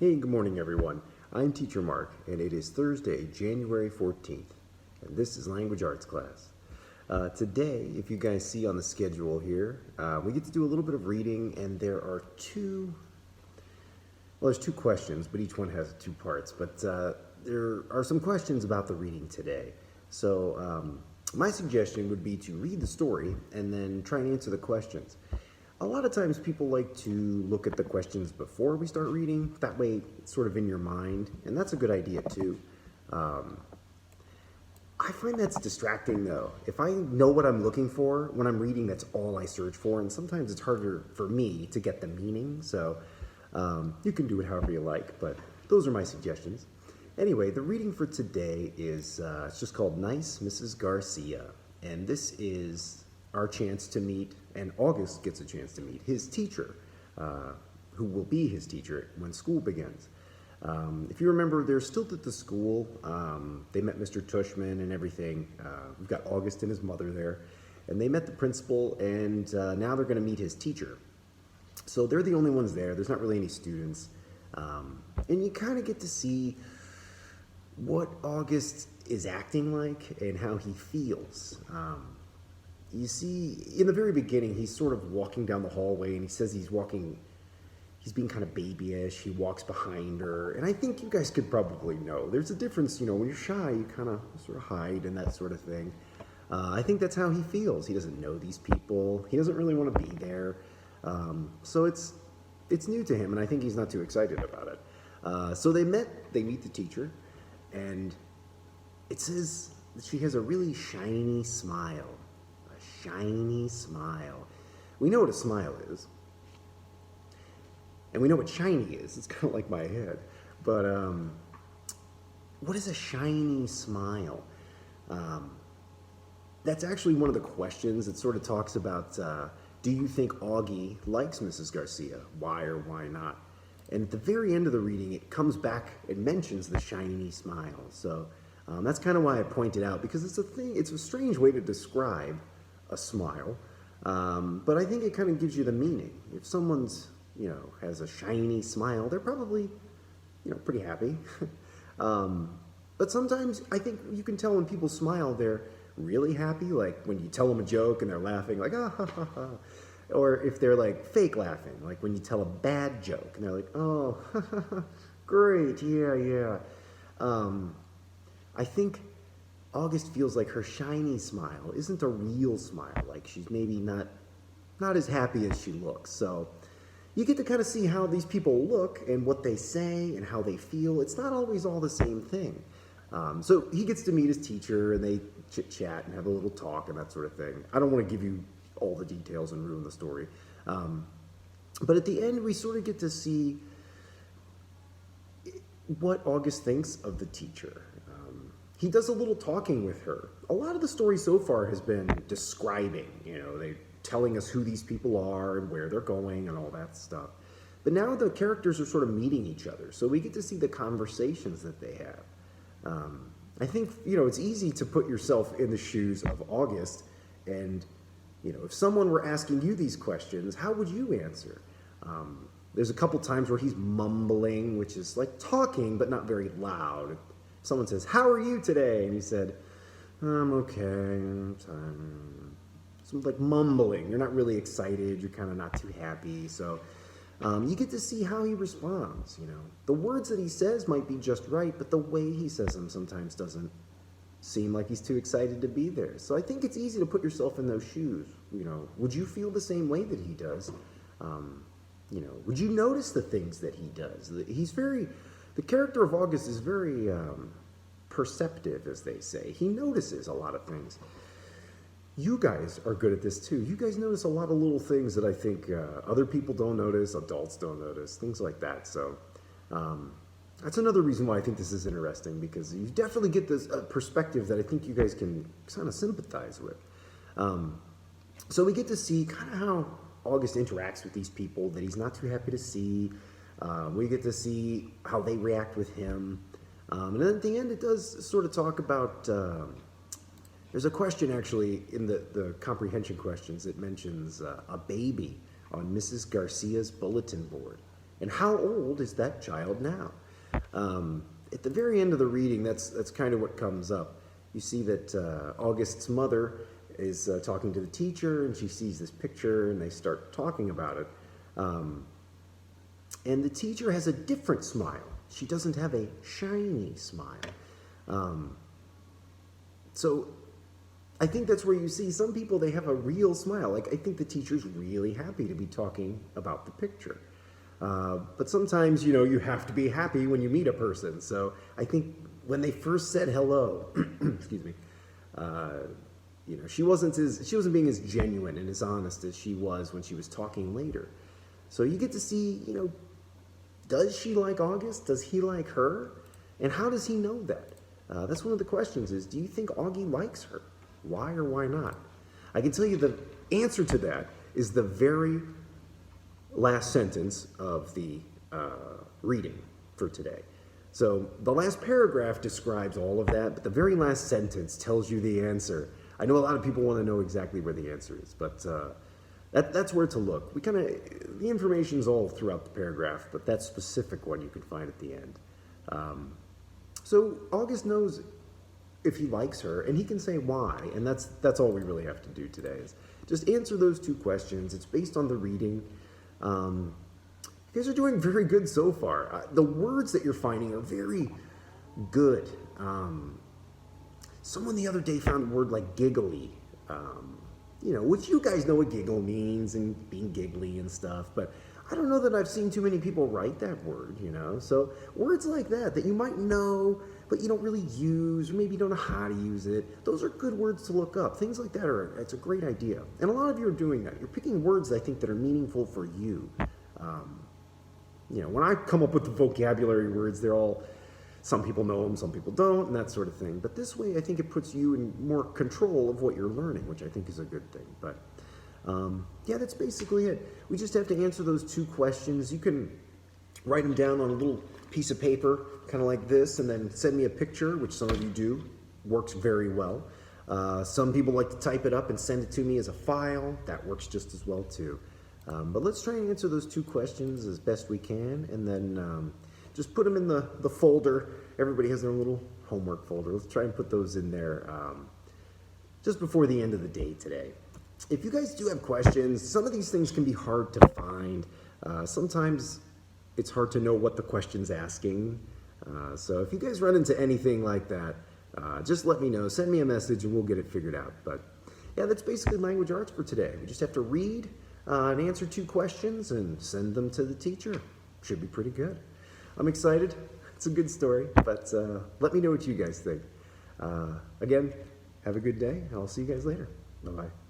Hey, good morning, everyone. I'm Teacher Mark, and it is Thursday, January 14th, and this is Language Arts class. Today, if you guys see on the schedule here, we get to do a little bit of reading, and there's two questions, but each one has two parts. But there are some questions about the reading today. So my suggestion would be to read the story and then try and answer the questions. A lot of times people like to look at the questions before we start reading. That way it's sort of in your mind, and that's a good idea too. I find that's distracting though. If I know what I'm looking for when I'm reading, that's all I search for, and sometimes it's harder for me to get the meaning. So you can do it however you like, but those are my suggestions. Anyway, the reading for today is it's just called Nice Mrs. Garcia, and this is our chance to meet, and August gets a chance to meet his teacher, who will be his teacher when school begins. If you remember, they're still at the school. They met Mr. Tushman and everything. We've got August and his mother there, and they met the principal, and now they're going to meet his teacher. So they're the only ones there. There's not really any students, and you kind of get to see what August is acting like and how he feels. You see, in the very beginning, he's sort of walking down the hallway, and he says he's being kind of babyish. He walks behind her, and I think you guys could probably know. There's a difference, when you're shy, you kind of sort of hide and that sort of thing. I think that's how he feels. He doesn't know these people. He doesn't really want to be there. So it's new to him, and I think he's not too excited about it. So they meet the teacher, and it says that she has a really shiny smile. Shiny smile. We know what a smile is, and we know what shiny is. It's kind of like my head. But what is a shiny smile? That's actually one of the questions. It sort of talks about, do you think Augie likes Mrs. Garcia? Why or why not? And at the very end of the reading, it comes back and mentions the shiny smile. So that's kind of why I pointed out, because it's a strange way to describe a smile, but I think it kind of gives you the meaning. If someone's, has a shiny smile, they're probably, pretty happy. But sometimes I think you can tell when people smile, they're really happy, like when you tell them a joke and they're laughing, like, ah, ha, ha, ha. Or if they're like fake laughing, like when you tell a bad joke and they're like, oh, great, yeah. I think August feels like her shiny smile isn't a real smile, like she's maybe not as happy as she looks. So you get to kind of see how these people look and what they say and how they feel. It's not always all the same thing. So he gets to meet his teacher, and they chit-chat and have a little talk and that sort of thing. I don't want to give you all the details and ruin the story. But at the end, we sort of get to see what August thinks of the teacher. He does a little talking with her. A lot of the story so far has been describing, they telling us who these people are and where they're going and all that stuff. But now the characters are sort of meeting each other, so we get to see the conversations that they have. I think, it's easy to put yourself in the shoes of August, and, if someone were asking you these questions, how would you answer? There's a couple times where he's mumbling, which is like talking, but not very loud. Someone says, how are you today? And he said, I'm okay, I'm tired. So like mumbling. You're not really excited. You're kind of not too happy. So you get to see how he responds, The words that he says might be just right, but the way he says them sometimes doesn't seem like he's too excited to be there. So I think it's easy to put yourself in those shoes. Would you feel the same way that he does? Would you notice the things that he does? The character of August is very perceptive, as they say. He notices a lot of things. You guys are good at this too. You guys notice a lot of little things that I think other people don't notice, adults don't notice, things like that. So that's another reason why I think this is interesting, because you definitely get this perspective that I think you guys can kind of sympathize with. So we get to see kind of how August interacts with these people that he's not too happy to see. We get to see how they react with him. And then at the end, it does sort of talk about, there's a question actually in the comprehension questions. It mentions a baby on Mrs. Garcia's bulletin board. And how old is that child now? At the very end of the reading, that's kind of what comes up. You see that August's mother is talking to the teacher, and she sees this picture, and they start talking about it. And the teacher has a different smile. She doesn't have a shiny smile. So I think that's where you see some people, they have a real smile. Like, I think the teacher's really happy to be talking about the picture. But sometimes, you have to be happy when you meet a person. So I think when they first said hello, excuse me, she wasn't being as genuine and as honest as she was when she was talking later. So you get to see, does she like August? Does he like her? And how does he know that? That's one of the questions is, do you think Augie likes her? Why or why not? I can tell you the answer to that is the very last sentence of the reading for today. So the last paragraph describes all of that, but the very last sentence tells you the answer. I know a lot of people want to know exactly where the answer is, but that's where to look. The information's all throughout the paragraph, but that specific one you can find at the end. So August knows if he likes her, and he can say why, and that's all we really have to do today is just answer those two questions. It's based on the reading. You guys are doing very good so far. The words that you're finding are very good. Someone the other day found a word like giggly, which you guys know what giggle means and being giggly and stuff, but I don't know that I've seen too many people write that word, So words like that you might know, but you don't really use, or maybe you don't know how to use it. Those are good words to look up. Things like that it's a great idea. And a lot of you are doing that. You're picking words, I think, that are meaningful for you. When I come up with the vocabulary words, they're all, some people know them, some people don't, and that sort of thing. But this way, I think it puts you in more control of what you're learning, which I think is a good thing. But that's basically it. We just have to answer those two questions. You can write them down on a little piece of paper, kind of like this, and then send me a picture, which some of you do. Works very well. Some people like to type it up and send it to me as a file. That works just as well, too. But let's try and answer those two questions as best we can, and then just put them in the folder. Everybody has their own little homework folder. Let's try and put those in there just before the end of the day today. If you guys do have questions, some of these things can be hard to find. Sometimes it's hard to know what the question's asking. So if you guys run into anything like that, just let me know. Send me a message and we'll get it figured out. But yeah, that's basically language arts for today. We just have to read and answer two questions and send them to the teacher. Should be pretty good. I'm excited. It's a good story, but let me know what you guys think. Again, have a good day. I'll see you guys later. Bye-bye.